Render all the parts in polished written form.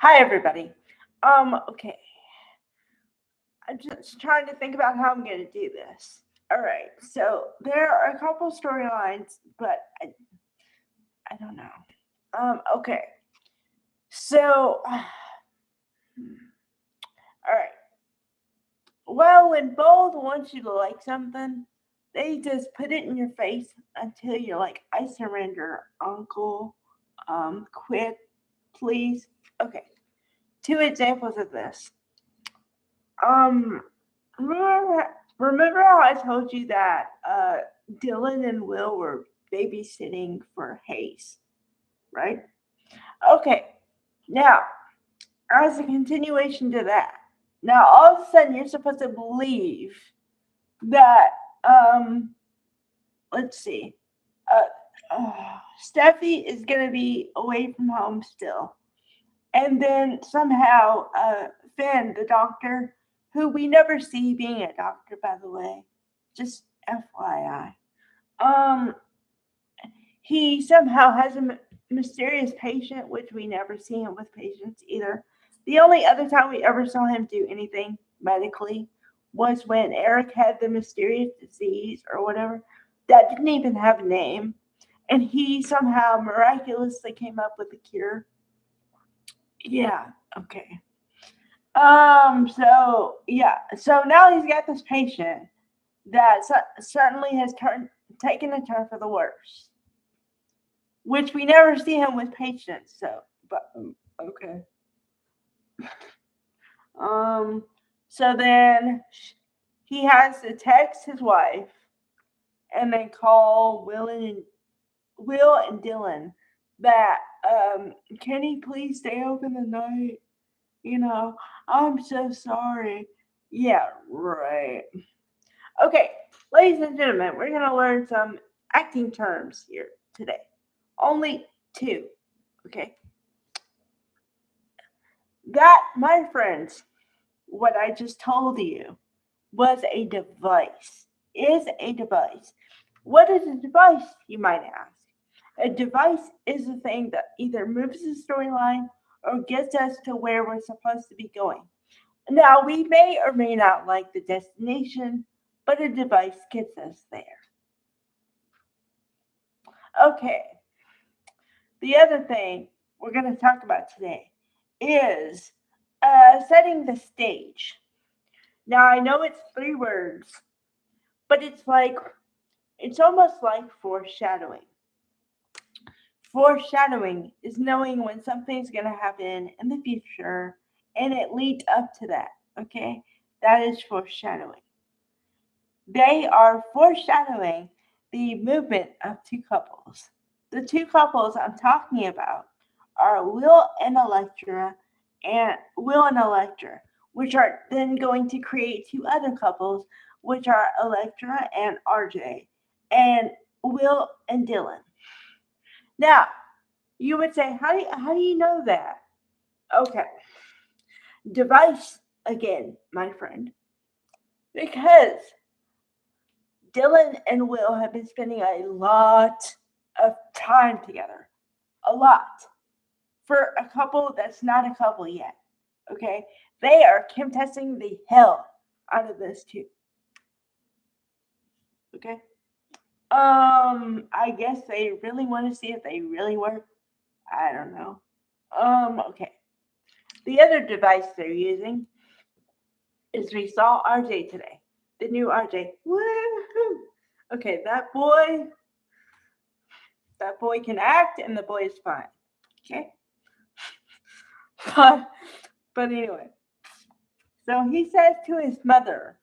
Hi, everybody. Okay. I'm just trying to think about how I'm going to do this. All right. So there are a couple storylines, but I don't know. Okay. So, all right. Well, when both wants you to like something, they just put it in your face until you're like, I surrender, uncle. Quit, please. Okay. Two examples of this. Um, remember, remember how I told you that Dylan and Will were babysitting for Hayes, right? Okay, now, as a continuation to that, now all of a sudden you're supposed to believe that, let's see, Steffi is going to be away from home still. And then somehow Finn, the doctor, who we never see being a doctor, by the way, just FYI, um, he somehow has a mysterious patient, which we never see him with patients either. The only other time we ever saw him do anything medically was when Eric had the mysterious disease or whatever that didn't even have a name, and he somehow miraculously came up with a cure. Yeah, okay. So yeah, so now he's got this patient that certainly has taken a turn for the worse, which we never see him with patients. So, but okay. Um, so then he has to text his wife and then call Will and Dylan that can he please stay open the night? You know, I'm so sorry. Yeah, right. Okay, ladies and gentlemen, we're going to learn some acting terms here today. Only two, okay? That, my friends, what I just told you was a device, is a device. What is a device, you might ask? A device is a thing that either moves the storyline or gets us to where we're supposed to be going. Now, we may or may not like the destination, but a device gets us there. Okay, the other thing we're going to talk about today is setting the stage. Now, I know it's three words, but it's almost like foreshadowing. Foreshadowing is knowing when something's going to happen in the future and it leads up to that. Okay, that is foreshadowing. They are foreshadowing the movement of two couples. The two couples I'm talking about are Will and Electra, which are then going to create two other couples, which are Electra and RJ, and Will and Dylan. Now, you would say, how do you know that? Okay, device again, my friend, because Dylan and Will have been spending a lot of time together. A lot. For a couple that's not a couple yet. Okay? They are Kim testing the hell out of this too. Okay? I guess they really want to see if they really work. I don't know. Okay. The other device they're using is we saw RJ today. The new RJ. Woohoo! Okay, that boy can act and the boy is fine. Okay? But anyway. So he says to his mother,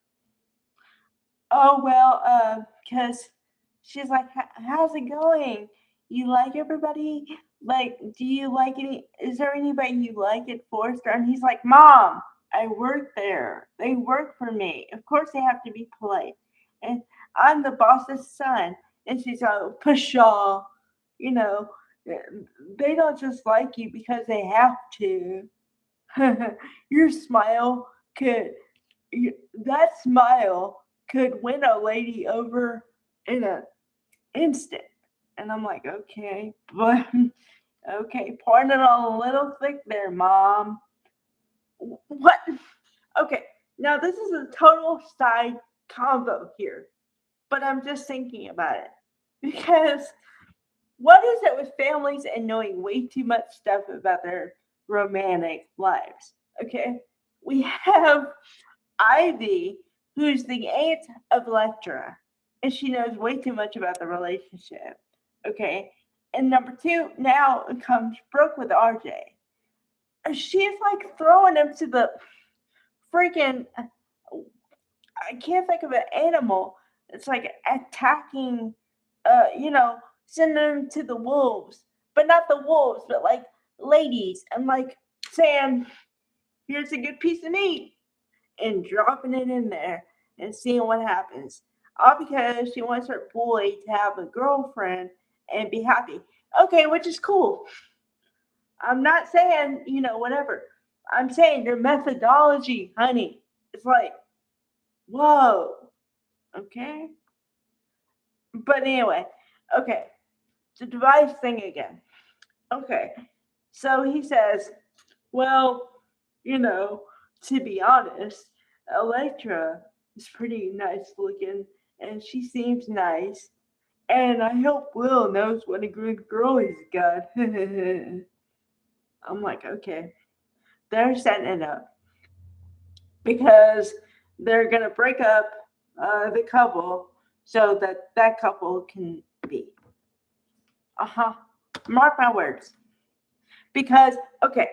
"Oh well, because she's like, how's it going? You like everybody? Like, do you like any? Is there anybody you like at Forrester?" And he's like, "Mom, I work there. They work for me. Of course they have to be polite. And I'm the boss's son." And she's like, "Pshaw, you know, they don't just like you because they have to." Your smile could that smile could win a lady over in an instant. And I'm like, okay, but Okay, pouring it on a little thick there, Mom. What? Okay, now this is a total side combo here, but I'm just thinking about it. Because what is it with families and knowing way too much stuff about their romantic lives? Okay, we have Ivy, who's the aunt of Electra, and she knows way too much about the relationship. Okay, and number two, now comes Brooke with RJ. She's like throwing him to the freaking, I can't think of an animal. It's like attacking, sending them to the wolves, but not the wolves, but like ladies, and like saying, "Here's a good piece of meat," and dropping it in there and seeing what happens. All because she wants her boy to have a girlfriend and be happy. Okay, which is cool. I'm not saying, whatever. I'm saying your methodology, honey. It's like, whoa, okay? But anyway, okay, the device thing again. Okay, so he says, well, you know, to be honest, Electra is pretty nice looking and she seems nice. And I hope Will knows what a good girl he's got. I'm like, okay, they're setting it up because they're going to break up the couple so that that couple can be. Uh-huh. Mark my words. Because okay,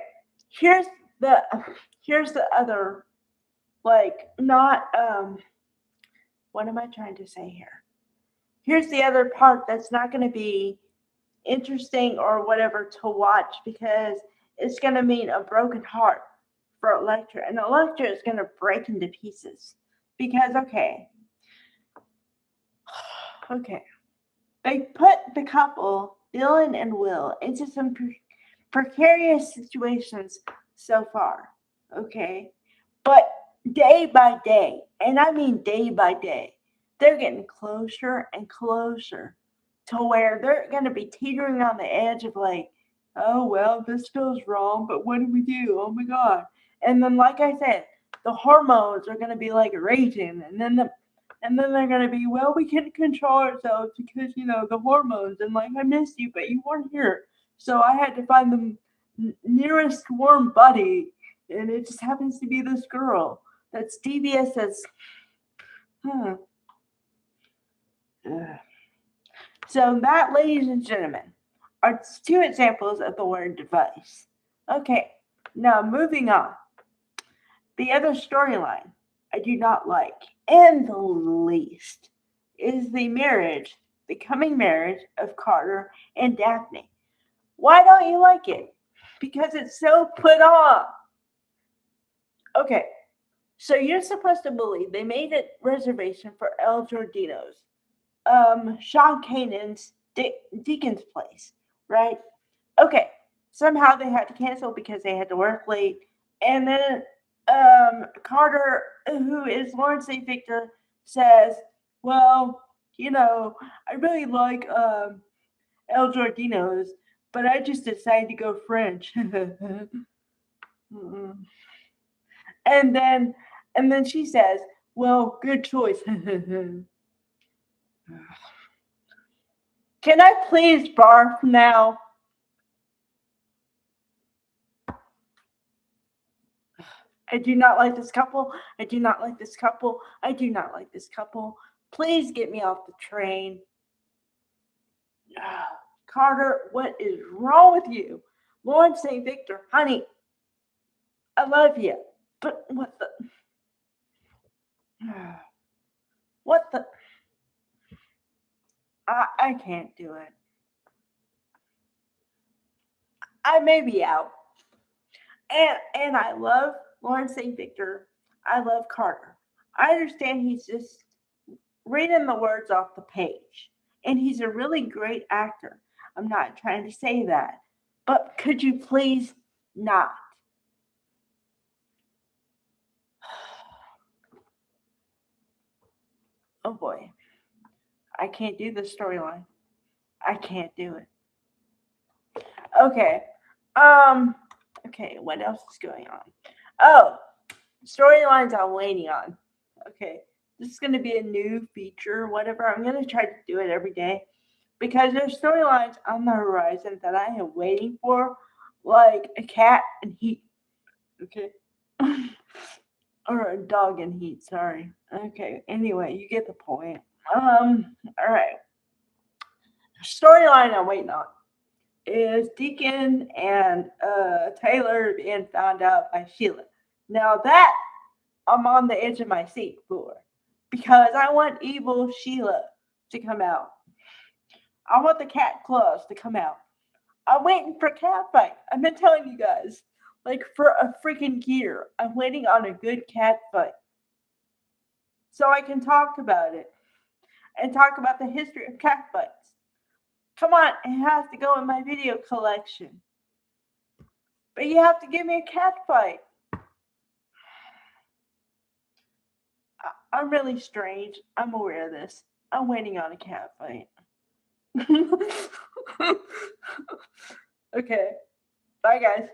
here's the here's the other, like, not what am I trying to say here? Here's the other part that's not going to be interesting or whatever to watch because it's going to mean a broken heart for Electra, and Electra is going to break into pieces because okay, they put the couple Dylan and Will into some precarious situations so far, okay? But day by day, and I mean day by day, they're getting closer and closer to where they're going to be teetering on the edge of like, oh, well, this feels wrong, but what do we do? Oh my God. And then, like I said, the hormones are going to be like raging, and then they're gonna be, well, we can't control ourselves because the hormones, and like I missed you, but you weren't here, so I had to find the nearest warm buddy, and it just happens to be this girl that's devious as, huh. Ugh. So that, ladies and gentlemen, are two examples of the word device. Okay, now moving on. The other storyline I do not like in the least is the coming marriage of Carter and Daphne. Why don't you like it? Because it's so put on. Okay, so you're supposed to believe they made a reservation for El Giardino's, Sean Kanan's Deacon's place, right? Okay, somehow they had to cancel because they had to work late, and then Carter, who is Lawrence St. Victor, says, "Well, I really like El Giardino's, but I just decided to go French." and then and then she says, "Well, good choice." Can I please barf now? I do not like this couple. I do not like this couple. I do not like this couple. Please get me off the train. Carter, what is wrong with you? Lawrence St. Victor, honey, I love you. But what the? What the? I can't do it. I may be out. And I love Lawrence St. Victor. I love Carter. I understand he's just reading the words off the page. And he's a really great actor. I'm not trying to say that. But could you please not? Oh boy. I can't do this storyline. I can't do it. Okay. Okay, what else is going on? Oh, storylines I'm waiting on. Okay. This is gonna be a new feature, whatever. I'm gonna try to do it every day. Because there's storylines on the horizon that I am waiting for, like a cat and heat. Okay. Or a dog and heat, sorry. Okay, anyway, you get the point. Alright. Storyline I'm waiting on is Deacon and Taylor being found out by Sheila. Now that I'm on the edge of my seat for, because I want evil Sheila to come out. I want the cat claws to come out. I'm waiting for a cat fight. I've been telling you guys, like for a freaking year, I'm waiting on a good cat fight so I can talk about it and talk about the history of cat fights. Come on, it has to go in my video collection. But you have to give me a cat fight. I'm really strange. I'm aware of this. I'm waiting on a cat fight. Okay. Bye, guys.